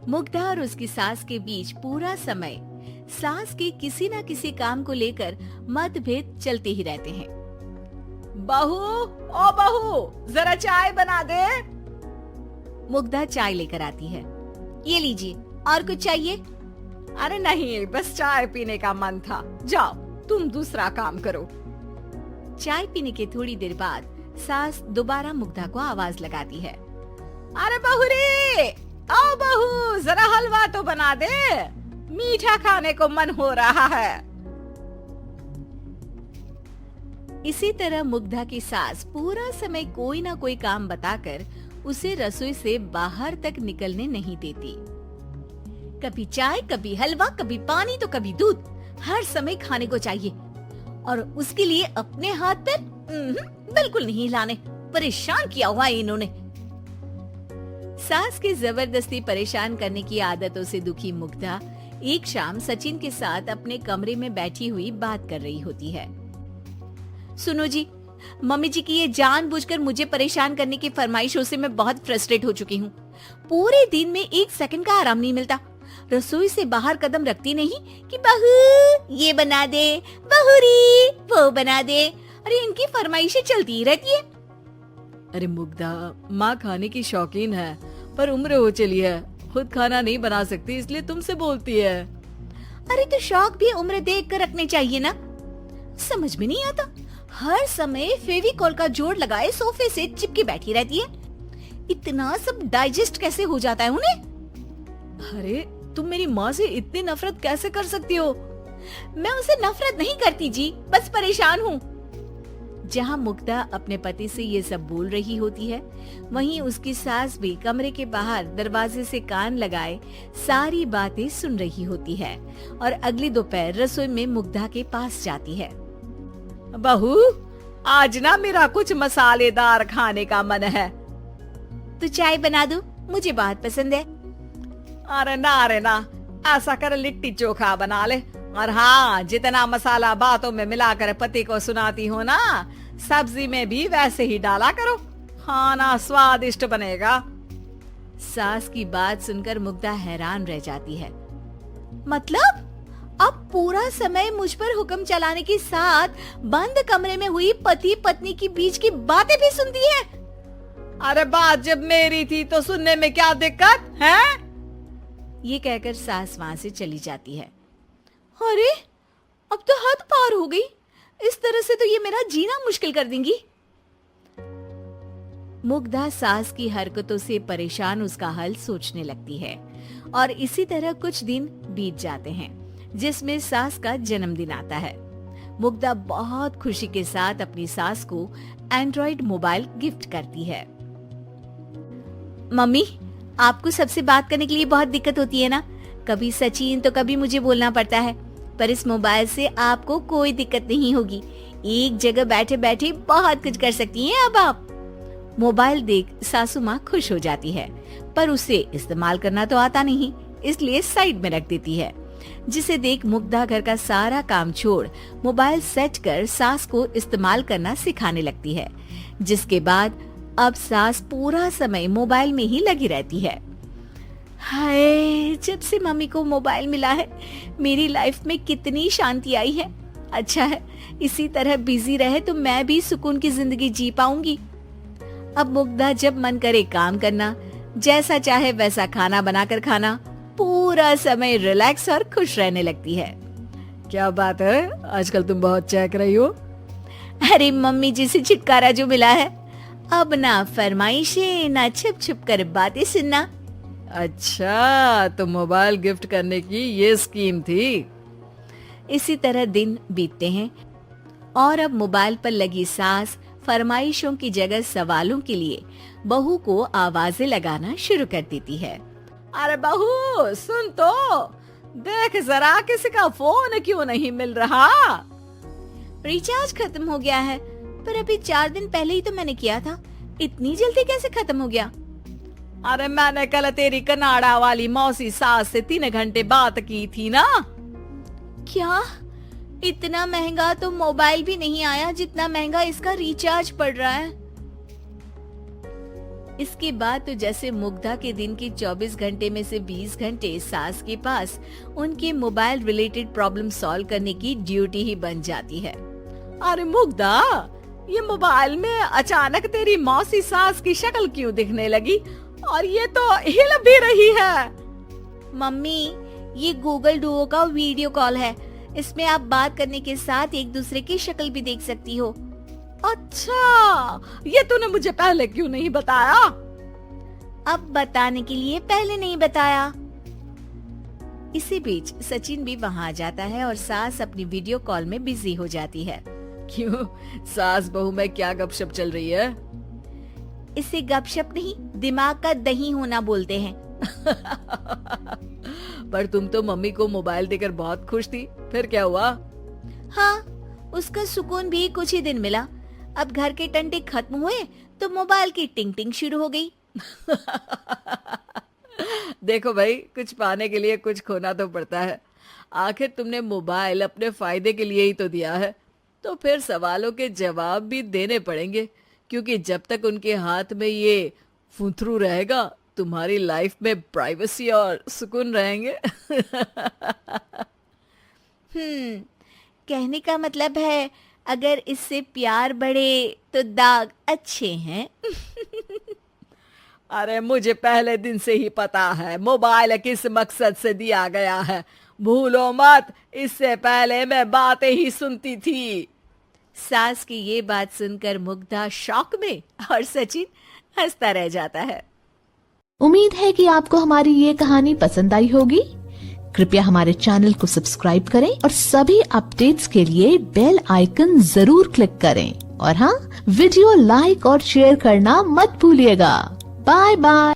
मुग्धा और उसकी सास के बीच पूरा समय सास के किसी न किसी काम को लेकर मतभेद चलते ही रहते हैं। बहू, ओ बहू, जरा चाय बना दे। मुग्धा चाय लेकर आती है। ये लीजिए, और कुछ चाहिए? अरे नहीं, बस चाय पीने का मन था। जाओ, तुम दूसरा काम करो। चाय पीने के थोड़ी देर बाद सास दोबारा मुग्धा को आवाज लगाती है। अरे बहू रे, आओ बहू, जरा हलवा तो बना दे, मीठा खाने को मन हो रहा है। इसी तरह मुग्धा की सास पूरा समय कोई ना कोई काम बताकर उसे रसोई से बाहर तक निकलने नहीं देती। कभी चाय, कभी हलवा, कभी पानी तो कभी दूध, हर समय खाने को चाहिए और उसके लिए अपने हाथ पर बिल्कुल नहीं हिलाने। परेशान किया हुआ है इन्होंने। सास की जबरदस्ती परेशान करने की आदतों से दुखी मुग्धा एक शाम सचिन के साथ अपने कमरे में बैठी हुई बात कर रही होती है। सुनो जी, मम्मी जी की ये जानबूझकर मुझे परेशान करने की फरमाइशों से मैं बहुत फ्रस्ट्रेट हो चुकी हूँ। पूरे दिन में 1 सेकंड का आराम नहीं मिलता। रसोई से बाहर कदम रखती नहीं कि बहू ये बना दे, बहुरी वो बना दे। अरे इनकी फरमाइशें चलती ही रहती है। अरे मुग्धा, माँ खाने की शौकीन है पर उम्र हो चली है, खुद खाना नहीं बना सकती, इसलिए तुमसे बोलती है। अरे तो शौक भी उम्र देख कर रखने चाहिए ना। समझ में नहीं आता, हर समय फेविकॉल का जोड़ लगाए सोफे से चिपके बैठी रहती है। इतना सब डाइजेस्ट कैसे हो जाता है उन्हें? अरे तुम मेरी माँ से इतनी नफरत कैसे कर सकती हो? मैं उसे नफरत नहीं करती जी, बस परेशान हूँ। जहाँ मुग्धा अपने पति से ये सब बोल रही होती है, वहीं उसकी सास भी कमरे के बाहर दरवाजे से कान लगाए सारी बातें सुन रही होती है और अगली दोपहर रसोई में मुग्धा के पास जाती है। बहू, आज ना मेरा कुछ मसालेदार खाने का मन है। तो चाय बना दूं? मुझे बहुत पसंद है। अरे ना, ऐसा कर लिट्टी चोखा बना ले। और हाँ, जितना मसाला बातों में मिलाकर पति को सुनाती हो ना, सब्जी में भी वैसे ही डाला करो, खाना स्वादिष्ट बनेगा। सास की बात सुनकर मुग्धा हैरान रह जाती है। मतलब अब पूरा समय मुझ पर हुक्म चलाने के साथ बंद कमरे में हुई पति पत्नी की बीच की बातें भी सुनती है? अरे बात जब मेरी थी तो सुनने में क्या दिक्कत है? ये कहकर सास वहाँ से चली जाती है। अरे अब तो हद पार हो गई, इस तरह से तो ये मेरा जीना मुश्किल कर देंगी। मुग्धा सास की हरकतों से परेशान उसका हल सोचने लगती है और इसी तरह कुछ दिन बीत जाते हैं, जिसमें सास का जन्मदिन आता है। मुग्धा बहुत खुशी के साथ अपनी सास को एंड्रॉइड मोबाइल गिफ्ट करती है। मम्मी, आपको सबसे बात करने के लिए बहुत दिक्कत होती है ना? कभी सचिन तो कभी मुझे बोलना पड़ता है, पर इस मोबाइल से आपको कोई दिक्कत नहीं होगी। एक जगह बैठे बैठे बहुत कुछ कर सकती हैं अब आप। मोबाइल देख सासू माँ खुश हो जाती है, पर उसे इस्तेमाल करना तो आता नहीं, इसलिए साइड में रख देती है। जिसे देख मुग्धा घर का सारा काम छोड़ मोबाइल सेट कर सास को इस्तेमाल करना सिखाने लगती है, जिसके बाद अब सास पूरा समय मोबाइल में ही लगी रहती है। हाय, जब से मम्मी को मोबाइल मिला है मेरी लाइफ में कितनी शांति आई है। अच्छा है, इसी तरह बिजी रहे तो मैं भी सुकून की जिंदगी जी पाऊंगी। अब मुग्धा जब मन करे काम करना, जैसा चाहे वैसा खाना बनाकर खाना, पूरा समय रिलैक्स और खुश रहने लगती है। क्या बात है, आजकल तुम बहुत चहक रही हो। अरे मम्मी जी से छुटकारा जो मिला है, अब ना फरमाइशें ना छुप छुप कर बातें सुनना। अच्छा, तो मोबाइल गिफ्ट करने की ये स्कीम थी। इसी तरह दिन बीतते हैं और अब मोबाइल पर लगी सास फरमाइशों की जगह सवालों के लिए बहू को आवाजें लगाना शुरू कर देती है। अरे बहू सुन तो, देख जरा किसी का फोन क्यों नहीं मिल रहा? रिचार्ज खत्म हो गया है, पर अभी 4 दिन पहले ही तो मैंने किया था, इतनी जल्दी कैसे खत्म हो गया? अरे मैंने कल तेरी कनाडा वाली मौसी सास से 3 घंटे बात की थी ना। क्या? इतना महंगा तो मोबाइल भी नहीं आया जितना महंगा इसका रिचार्ज पड़ रहा है। इसके बाद तो जैसे मुग्धा के दिन के 24 घंटे में से 20 घंटे सास के पास उनके मोबाइल रिलेटेड प्रॉब्लम सॉल्व करने की ड्यूटी ही बन जाती है। अरे मुग्धा, ये मोबाइल में अचानक तेरी मौसी सास की शक्ल क्यों दिखने लगी? और ये तो हिल भी रही है। मम्मी, ये गूगल डुओ का वीडियो कॉल है। इसमें आप बात करने के साथ एक दूसरे की शक्ल भी देख सकती हो। अच्छा, ये तूने मुझे पहले क्यों नहीं बताया? अब बताने के लिए पहले नहीं बताया। इसी बीच सचिन भी वहाँ आ जाता है और सास अपनी वीडियो कॉल में बिजी हो जाती है। क्यों, सास बहू में क्या गपशप चल रही है? इसे गपशप नहीं, दिमाग का दही होना बोलते हैं। पर तुम तो मम्मी को मोबाइल देकर बहुत खुश थी, फिर क्या हुआ? हाँ, उसका सुकून भी कुछ ही दिन मिला। अब घर के टंटे खत्म हुए तो मोबाइल की टिंग टिंग शुरू हो गई। देखो भाई, कुछ पाने के लिए कुछ खोना तो पड़ता है। आखिर तुमने मोबाइल अपने फायदे के लिए ही तो दिया है, तो फिर सवालों के जवाब भी देने पड़ेंगे, क्योंकि जब तक उनके हाथ में ये फुंथरू रहेगा, तुम्हारी लाइफ में प्राइवेसी और सुकून रहेंगे। कहने का मतलब है अगर इससे प्यार बढ़े तो दाग अच्छे हैं। अरे मुझे पहले दिन से ही पता है मोबाइल किस मकसद से दिया गया है। भूलो मत, इससे पहले मैं बातें ही सुनती थी। सास की ये बात सुनकर मुग्धा शॉक में और सचिन हंसता रह जाता है। उम्मीद है कि आपको हमारी ये कहानी पसंद आई होगी। कृपया हमारे चैनल को सब्सक्राइब करें और सभी अपडेट्स के लिए बेल आइकन जरूर क्लिक करें। और हाँ, वीडियो लाइक और शेयर करना मत भूलिएगा। Bye bye.